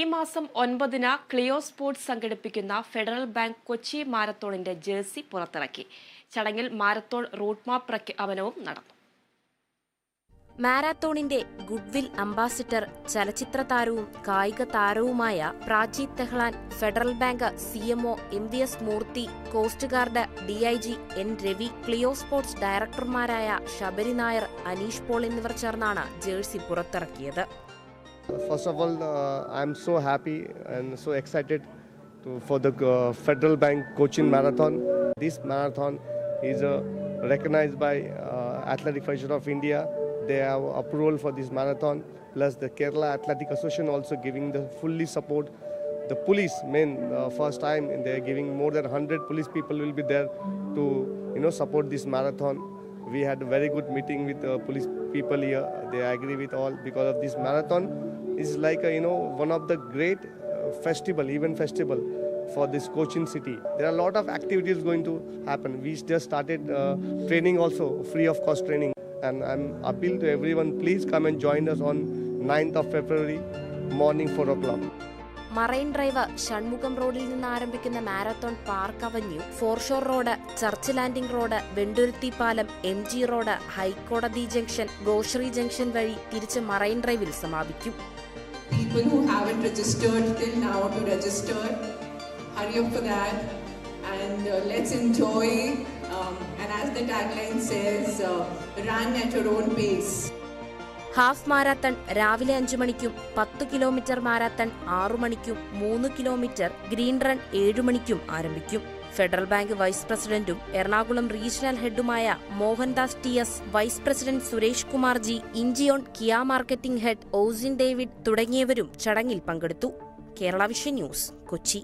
ഈ മാസം 9-ന് ക്ലിയോ സ്പോർട്സ് സംഘടിപ്പിക്കുന്ന ഫെഡറൽ ബാങ്ക് കൊച്ചി മാരത്തോണിന്റെ ജേഴ്സി പുറത്തിറക്കി. ചടങ്ങിൽ മാരത്തോൺ റൂട്ട് മാപ്പ് പ്രഖ്യാപനവും നടന്നു. മാരത്തോണിന്റെ ഗുഡ്വിൽ അംബാസിഡർ ചലച്ചിത്ര താരവും കായിക താരവുമായ Prachi Tehlan, Federal Bank CMO MVS Murthy, coast guard DIG N Ravi, Cleo Sports ഡയറക്ടർമാരായ ശബരി നായർ, അനീഷ് പോൾ എന്നിവർ ചേർന്നാണ് ജേഴ്സി പുറത്തിറക്കിയത്. First of all, I'm so happy and so excited for the Federal Bank Cochin Marathon. This marathon is recognized by Athletic Federation of India. They have approval for this marathon. Plus, the Kerala Athletic Association also giving the fully support. The police, first time they're giving more than 100 police people will be there to support this marathon. We had a very good meeting with police people here. They agree with all because of this marathon. Is like one of the great event festival for this Cochin city. There are a lot of activities going to happen. We just started training also, free of cost training. And I'm appeal to everyone, please come and join us on 9th of February morning 4 o'clock. Marine Drive Shanmugham റോഡിൽ നിന്ന് ആരംഭിക്കുന്ന marathon Park Avenue, Foreshore Road, Church Landing Road, Venduruthy പാലം, MG road, ഹൈക്കോടതി junction, Goshree junction വഴി തിരിച്ച് marine ഡ്രൈവിൽ സമാപിക്കും. People who haven't registered till now to register, hurry up for that and let's enjoy and as the tagline says, run at your own pace. Half marathon രാവിലെ 5 മണിക്കും, 10 kilometre marathon 6 മണിക്കും, 3 kilometre green run 7 മണിക്കും ആരംഭിക്കും. Federal Bank vice പ്രസിഡന്റും Ernakulam regional ഹെഡുമായ Mohandas TS, vice president Suresh Kumar G, Incheon Kia marketing head ഓസിൻ ഡേവിഡ് തുടങ്ങിയവരും ചടങ്ങിൽ പങ്കെടുത്തു. കേരള വിഷൻ ന്യൂസ്, കൊച്ചി.